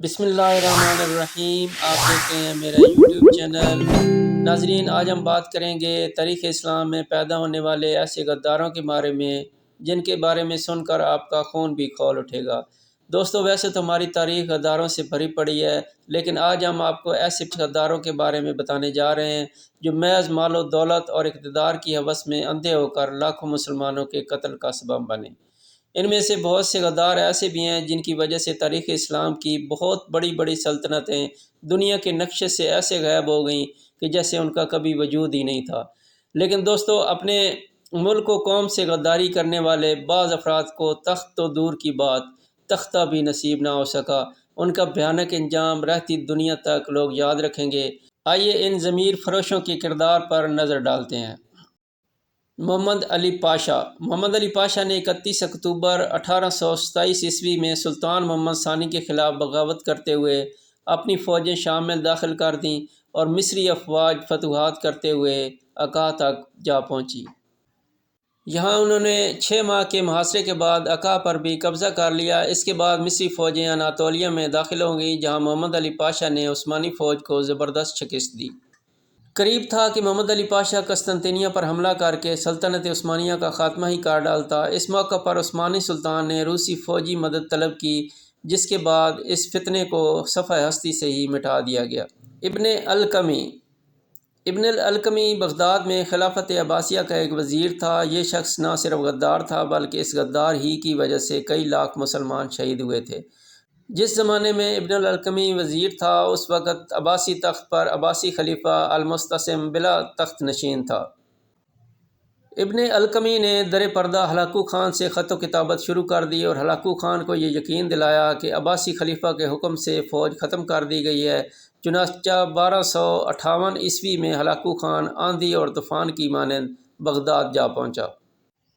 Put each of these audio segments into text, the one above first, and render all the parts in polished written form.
بسم اللہ الرحمن الرحیم۔ آپ دیکھتے ہیں میرا یوٹیوب چینل۔ ناظرین، آج ہم بات کریں گے تاریخ اسلام میں پیدا ہونے والے ایسے غداروں کے بارے میں جن کے بارے میں سن کر آپ کا خون بھی کھول اٹھے گا۔ دوستو، ویسے تو ہماری تاریخ غداروں سے بھری پڑی ہے، لیکن آج ہم آپ کو ایسے غداروں کے بارے میں بتانے جا رہے ہیں جو محض مال و دولت اور اقتدار کی ہوس میں اندھے ہو کر لاکھوں مسلمانوں کے قتل کا سبب بنے۔ ان میں سے بہت سے غدار ایسے بھی ہیں جن کی وجہ سے تاریخ اسلام کی بہت بڑی بڑی سلطنتیں دنیا کے نقشے سے ایسے غائب ہو گئیں کہ جیسے ان کا کبھی وجود ہی نہیں تھا۔ لیکن دوستو، اپنے ملک و قوم سے غداری کرنے والے بعض افراد کو تخت تو دور کی بات، تختہ بھی نصیب نہ ہو سکا۔ ان کا بھیانک انجام رہتی دنیا تک لوگ یاد رکھیں گے۔ آئیے ان ضمیر فروشوں کے کردار پر نظر ڈالتے ہیں۔ محمد علی پاشا۔ محمد علی پاشا نے 31 اکتوبر 1827 عیسوی میں سلطان محمد ثانی کے خلاف بغاوت کرتے ہوئے اپنی فوجیں شام میں داخل کر دیں اور مصری افواج فتوحات کرتے ہوئے عکا تک جا پہنچی۔ یہاں انہوں نے 6 ماہ کے محاصرے کے بعد عکا پر بھی قبضہ کر لیا۔ اس کے بعد مصری فوجیں اناطولیہ میں داخل ہو گئیں، جہاں محمد علی پاشا نے عثمانی فوج کو زبردست شکست دی۔ قریب تھا کہ محمد علی پاشا قسطنطنیہ پر حملہ کر کے سلطنت عثمانیہ کا خاتمہ ہی کر ڈالتا۔ اس موقع پر عثمانی سلطان نے روسی فوجی مدد طلب کی، جس کے بعد اس فتنے کو صفحہ ہستی سے ہی مٹا دیا گیا۔ ابن القمی۔ ابن القمی بغداد میں خلافت عباسیہ کا ایک وزیر تھا۔ یہ شخص نہ صرف غدار تھا بلکہ اس غدار ہی کی وجہ سے کئی لاکھ مسلمان شہید ہوئے تھے۔ جس زمانے میں ابن القمی وزیر تھا، اس وقت عباسی تخت پر عباسی خلیفہ المستعصم بلا تخت نشین تھا۔ ابن القمی نے در پردہ ہلاکو خان سے خط و کتابت شروع کر دی اور ہلاکو خان کو یہ یقین دلایا کہ عباسی خلیفہ کے حکم سے فوج ختم کر دی گئی ہے۔ چنانچہ 1258 عیسوی میں ہلاکو خان آندھی اور طوفان کی مانند بغداد جا پہنچا۔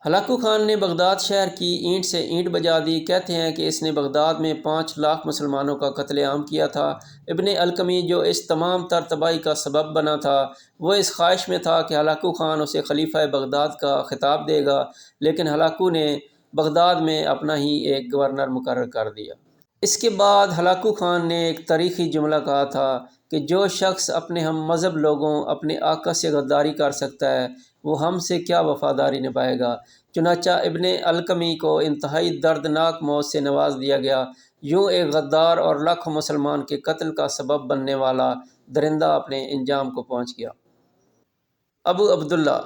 ہلاکو خان نے بغداد شہر کی اینٹ سے اینٹ بجا دی۔ کہتے ہیں کہ اس نے بغداد میں 5 لاکھ مسلمانوں کا قتل عام کیا تھا۔ ابن القمی، جو اس تمام تر تباہی کا سبب بنا تھا، وہ اس خواہش میں تھا کہ ہلاکو خان اسے خلیفہ بغداد کا خطاب دے گا، لیکن ہلاکو نے بغداد میں اپنا ہی ایک گورنر مقرر کر دیا۔ اس کے بعد ہلاکو خان نے ایک تاریخی جملہ کہا تھا کہ جو شخص اپنے ہم مذہب لوگوں اپنے آقا سے غداری کر سکتا ہے، وہ ہم سے کیا وفاداری نبھائے گا۔ چنانچہ ابن القمی کو انتہائی دردناک موت سے نواز دیا گیا۔ یوں ایک غدار اور لاکھوں مسلمان کے قتل کا سبب بننے والا درندہ اپنے انجام کو پہنچ گیا۔ ابو عبداللہ۔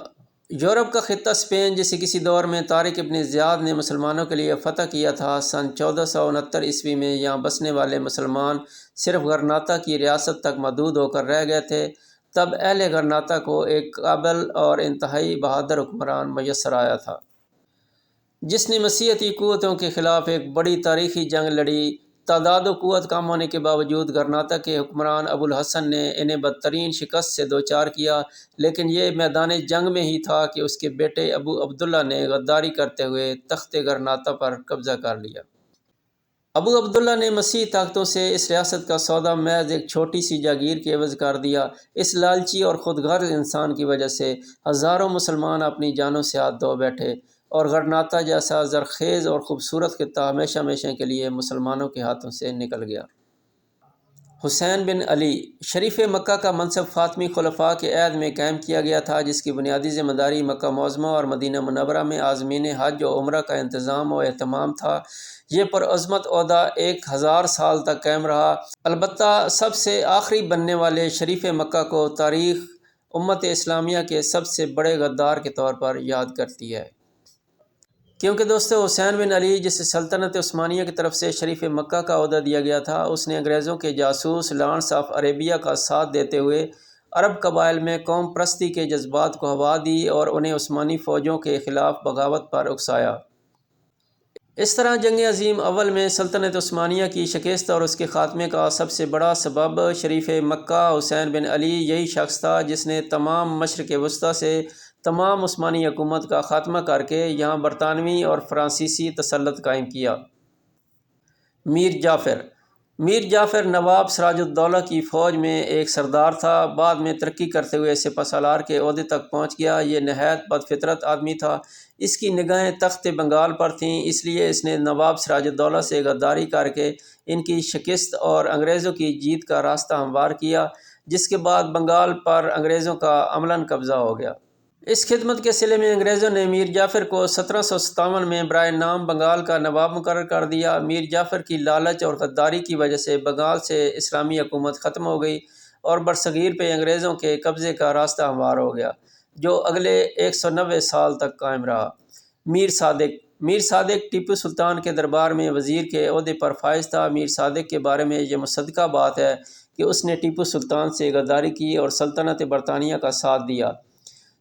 یورپ کا خطہ اسپین، جسے کسی دور میں طارق ابن زیاد نے مسلمانوں کے لیے فتح کیا تھا، سن 1469 عیسوی میں یہاں بسنے والے مسلمان صرف غرناطہ کی ریاست تک محدود ہو کر رہ گئے تھے۔ تب اہل غرناطہ کو ایک قابل اور انتہائی بہادر حکمران میسر آیا تھا، جس نے مسیحی قوتوں کے خلاف ایک بڑی تاریخی جنگ لڑی۔ تعداد و قوت کم ہونے کے باوجود غرناطہ کے حکمران ابو الحسن نے انہیں بدترین شکست سے دوچار کیا، لیکن یہ میدان جنگ میں ہی تھا کہ اس کے بیٹے ابو عبداللہ نے غداری کرتے ہوئے تخت غرناطہ پر قبضہ کر لیا۔ ابو عبداللہ نے مسیحی طاقتوں سے اس ریاست کا سودا محض ایک چھوٹی سی جاگیر کے عوض کر دیا۔ اس لالچی اور خود غرض انسان کی وجہ سے ہزاروں مسلمان اپنی جانوں سے ہاتھ دھو بیٹھے، اور غرناطہ جیسا زرخیز اور خوبصورت خطہ ہمیشہ ہمیشہ کے لیے مسلمانوں کے ہاتھوں سے نکل گیا۔ حسین بن علی۔ شریف مکہ کا منصب فاطمی خلفاء کے عہد میں قائم کیا گیا تھا، جس کی بنیادی ذمہ داری مکہ معظمہ اور مدینہ منورہ میں عازمین حج و عمرہ کا انتظام و اہتمام تھا۔ یہ پرعظمت عہدہ 1000 سال تک قائم رہا۔ البتہ سب سے آخری بننے والے شریف مکہ کو تاریخ امت اسلامیہ کے سب سے بڑے غدار کے طور پر یاد کرتی ہے۔ کیونکہ دوستو، حسین بن علی، جسے سلطنت عثمانیہ کی طرف سے شریف مکہ کا عہدہ دیا گیا تھا، اس نے انگریزوں کے جاسوس لارنس آف عربیہ کا ساتھ دیتے ہوئے عرب قبائل میں قوم پرستی کے جذبات کو ہوا دی اور انہیں عثمانی فوجوں کے خلاف بغاوت پر اکسایا۔ اس طرح جنگ عظیم اول میں سلطنت عثمانیہ کی شکست اور اس کے خاتمے کا سب سے بڑا سبب شریف مکہ حسین بن علی یہی شخص تھا، جس نے تمام مشرق وسطیٰ سے تمام عثمانی حکومت کا خاتمہ کر کے یہاں برطانوی اور فرانسیسی تسلط قائم کیا۔ میر جعفر۔ میر جعفر نواب سراج الدولہ کی فوج میں ایک سردار تھا، بعد میں ترقی کرتے ہوئے سپہ سالار کے عہدے تک پہنچ گیا۔ یہ نہایت بد فطرت آدمی تھا، اس کی نگاہیں تخت بنگال پر تھیں، اس لیے اس نے نواب سراج الدولہ سے غداری کر کے ان کی شکست اور انگریزوں کی جیت کا راستہ ہموار کیا، جس کے بعد بنگال پر انگریزوں کا عملاً قبضہ ہو گیا۔ اس خدمت کے صلے میں انگریزوں نے میر جعفر کو 1757 میں برائے نام بنگال کا نواب مقرر کر دیا۔ میر جعفر کی لالچ اور غداری کی وجہ سے بنگال سے اسلامی حکومت ختم ہو گئی اور برصغیر پہ انگریزوں کے قبضے کا راستہ ہموار ہو گیا، جو اگلے 190 سال تک قائم رہا۔ میر صادق ٹیپو سلطان کے دربار میں وزیر کے عہدے پر فائز تھا۔ میر صادق کے بارے میں یہ مصدقہ بات ہے کہ اس نے ٹیپو سلطان سے غداری کی اور سلطنت برطانیہ کا ساتھ دیا۔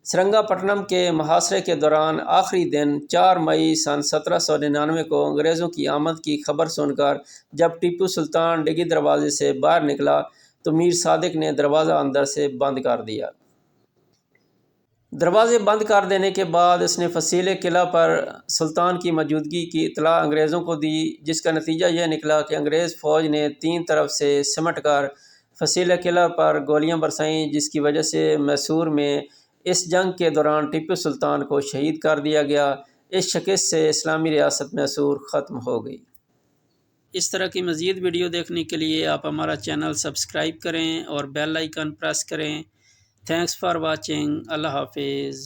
سرنگا پٹنم کے محاصرے کے دوران آخری دن 4 مئی سن 1799 کو انگریزوں کی آمد کی خبر سن کر جب ٹیپو سلطان ڈگی دروازے سے باہر نکلا تو میر صادق نے دروازہ اندر سے بند کر دیا۔ دروازے بند کر دینے کے بعد اس نے فسیلِ قلعہ پر سلطان کی موجودگی کی اطلاع انگریزوں کو دی، جس کا نتیجہ یہ نکلا کہ انگریز فوج نے 3 طرف سے سمٹ کر فسیلِ قلعہ پر گولیاں برسائیں، جس کی وجہ سے میسور میں اس جنگ کے دوران ٹیپو سلطان کو شہید کر دیا گیا۔ اس شکست سے اسلامی ریاست میسور ختم ہو گئی۔ اس طرح کی مزید ویڈیو دیکھنے کے لیے آپ ہمارا چینل سبسکرائب کریں اور بیل آئیکن پریس کریں۔ Thanks for watching. اللہ حافظ۔